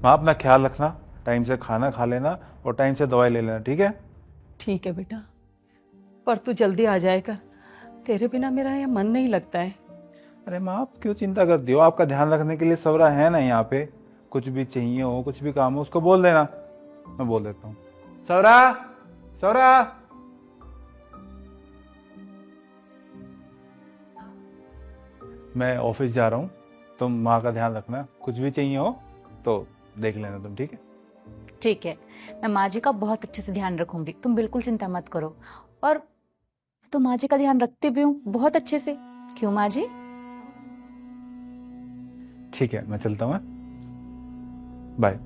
माँ अपना ख्याल रखना, टाइम से खाना खा लेना और टाइम से दवाई ले लेना, ठीक है? ठीक है बेटा, पर तू जल्दी आ जाएगा। तेरे बिना मेरा यहाँ मन नहीं लगता है। अरे माँ आप क्यों चिंता करती हो, आपका ध्यान रखने के लिए सवरा है ना यहाँ पे। कुछ भी चाहिए हो, कुछ भी काम हो, उसको बोल देना, मैं बोल देता हूँ। सवरा, सवरा। मैं ऑफिस जा रहा हूँ, तुम माँ का ध्यान रखना, कुछ भी चाहिए हो तो देख लेना तुम, ठीक है? ठीक है, मैं माँ जी का बहुत अच्छे से ध्यान रखूंगी, तुम बिल्कुल चिंता मत करो। और तो माँ जी का ध्यान रखती भी हूँ बहुत अच्छे से। क्यों माँ जी? ठीक है, मैं चलता हूँ। बाय।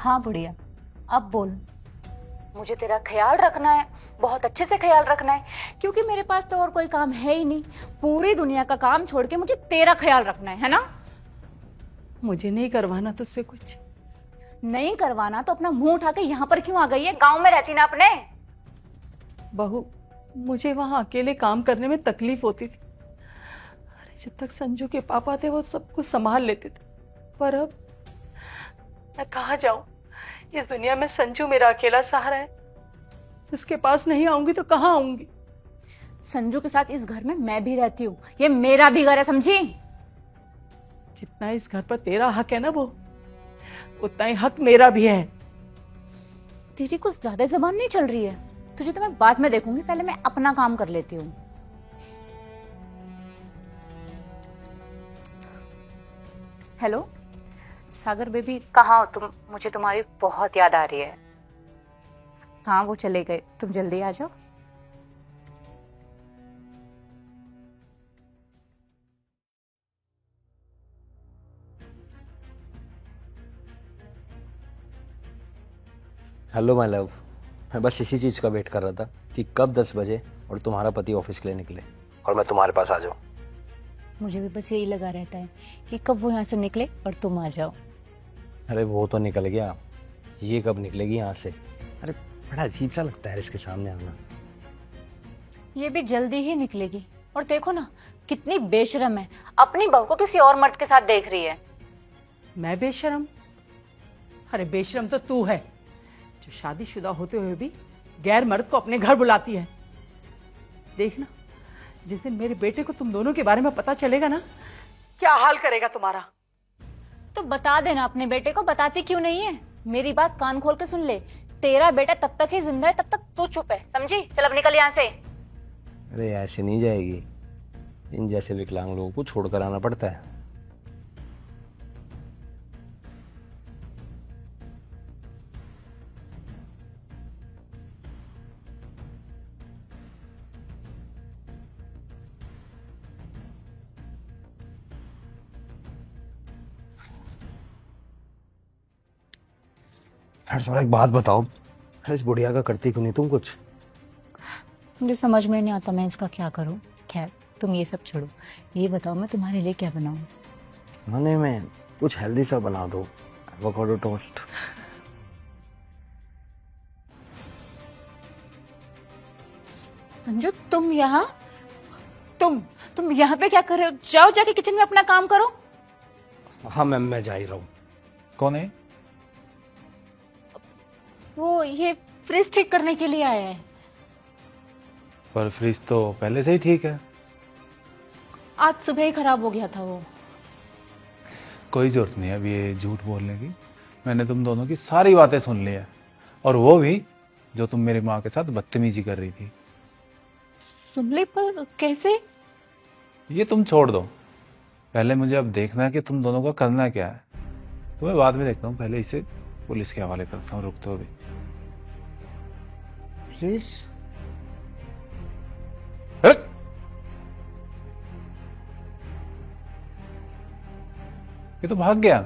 हाँ बुढ़िया, अब बोल। मुझे तेरा ख्याल रखना है, बहुत अच्छे से ख्याल रखना है, क्योंकि मेरे पास तो और कोई काम है ही नहीं। पूरी दुनिया का काम छोड़ के मुझे तेरा ख्याल रखना है ना? मुझे नहीं करवाना तुझसे कुछ। नहीं करवाना तो अपना मुंह उठा के यहाँ पर क्यों आ गई है? गांव में रहती ना अपने। बहू, मुझे वहां अकेले काम करने में तकलीफ होती थी। अरे जब तक संजू के पापा थे वो सब कुछ संभाल लेते थे, पर अब मैं कहाँ जाऊं? इस दुनिया में संजू मेरा अकेला सहारा है। इसके पास नहीं आऊंगी तो कहाँ आऊंगी? संजू के साथ इस घर में मैं भी रहती हूँ, ये मेरा भी घर है, समझी? जितना इस घर पर तेरा हक है ना वो, उतना ही हक मेरा भी है। तेरी कुछ ज्यादा जबान नहीं चल रही है? तुझे तो मैं बाद में देखूंगी, पहले मैं अपना काम कर लेती हूँ। हेलो सागर बेबी, कहाँ हो तुम? मुझे तुम्हारी बहुत याद आ रही है। हाँ वो चले गए, तुम जल्दी आ जाओ। हेलो माय लव, मैं बस इसी चीज़ का वेट कर रहा था कि कब 10 बजे और तुम्हारा पति ऑफिस के लिए निकले और मैं तुम्हारे पास आ जाऊं। मुझे भी बस यही लगा रहता है कि कब वो यहाँ से निकले और तुम आ जाओ। अरे वो तो निकल गया, ये कब निकलेगी यहाँ से? अरे बड़ा अजीब सा लगता है इसके सामने आना। ये भी जल्दी ही निकलेगी। और देखो ना कितनी बेशरम है, अपनी बहू को किसी और मर्द के साथ देख रही है। मैं बेशरम? अरे बेशरम तो तू है, जो शादीशुदा होते हुए भी गैर मर्द को अपने घर बुलाती है। देखना, जिस दिन मेरे बेटे को तुम दोनों के बारे में पता चलेगा ना, क्या हाल करेगा तुम्हारा। तो बता देना अपने बेटे को, बताती क्यों नहीं है? मेरी बात कान खोल के सुन ले, तेरा बेटा तब तक ही जिंदा है, तब तक तू चुप है, समझी? चल अब निकल यहाँ से। अरे ऐसे नहीं जाएगी, इन जैसे विकलांग लोगों को छोड़कर आना पड़ता है। अरे थोड़ा एक बात बताओ, अरे इस बुढ़िया का करती क्यों नहीं तुम कुछ? मुझे समझ में नहीं आता मैं इसका क्या करूं। खैर तुम ये सब छोड़ो, ये बताओ मैं तुम्हारे लिए क्या बनाऊं? खाने में कुछ हेल्दी सा बना दो, एवोकाडो टोस्ट। संजू तुम यहाँ, तुम यहाँ पे क्या कर रहे हो? जाओ जाके किचन में अपना काम करो। हाँ मैम, मैं जा ही रहा हूँ। कौन है? वो ये फ्रिज ठीक करने के लिए आया है। पर फ्रिज तो पहले से ही ठीक है। आज सुबह ही खराब हो गया था वो। कोई जरूरत नहीं है अब ये झूठ बोलने की, मैंने तुम दोनों की सारी बातें सुन ली है, और वो भी जो तुम मेरी माँ के साथ बदतमीजी कर रही थी। सुन ली? पर कैसे? ये तुम छोड़ दो, पहले मुझे अब देखना है कि तुम दोनों का करना क्या है। तुम्हें बाद में देखता हूँ, पहले इसे पुलिस के हवाले करता हूँ, रुकते हो भी। प्लीज। हट! ये तो भाग गया,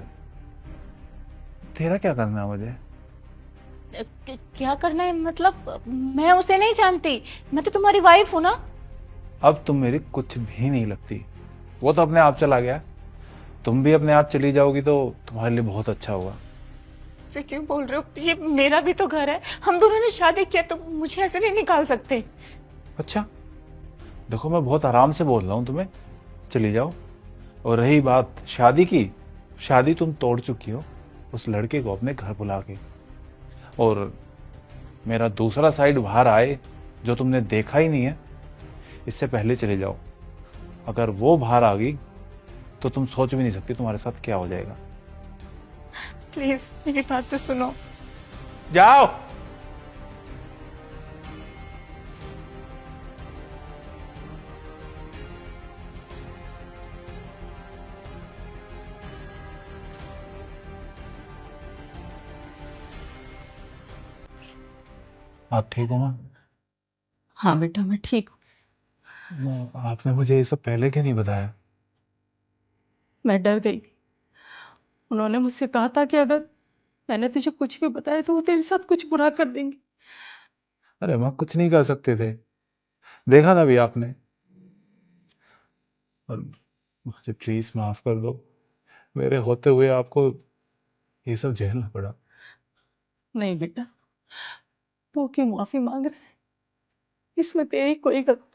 तेरा क्या करना है मुझे? क्या करना है मतलब? मैं उसे नहीं जानती, मैं तो तुम्हारी वाइफ हूँ ना। अब तुम मेरी कुछ भी नहीं लगती। वो तो अपने आप चला गया, तुम भी अपने आप चली जाओगी तो तुम्हारे लिए बहुत अच्छा होगा। ऐसे क्यों बोल रहे हो? ये मेरा भी तो घर है, हम दोनों ने शादी किया, तो मुझे ऐसे नहीं निकाल सकते। अच्छा, देखो मैं बहुत आराम से बोल रहा हूँ तुम्हें, चली जाओ। और रही बात शादी की, शादी तुम तोड़ चुकी हो उस लड़के को अपने घर बुला के। और मेरा दूसरा साइड बाहर आए जो तुमने देखा ही नहीं है, इससे पहले चले जाओ। अगर वो बाहर आ गई तो तुम सोच भी नहीं सकती तुम्हारे साथ क्या हो जाएगा। प्लीज मेरी बात तो सुनो। जाओ। आप ठीक हो ना? हाँ बेटा, मैं ठीक हूँ। आपने मुझे ये सब पहले क्यों नहीं बताया? मैं डर गई थी। उन्होंने मुझसे कहा था कि अगर मैंने तुझे कुछ भी बताया तो वो तेरे साथ कुछ बुरा कर देंगे। अरे माँ, कुछ नहीं कर सकते थे, देखा ना भी आपने। और मुझे प्लीज माफ कर दो, मेरे होते हुए आपको ये सब झेलना पड़ा। नहीं बेटा, तू क्यों माफी मांग रहा है? इसमें तेरी कोई गलती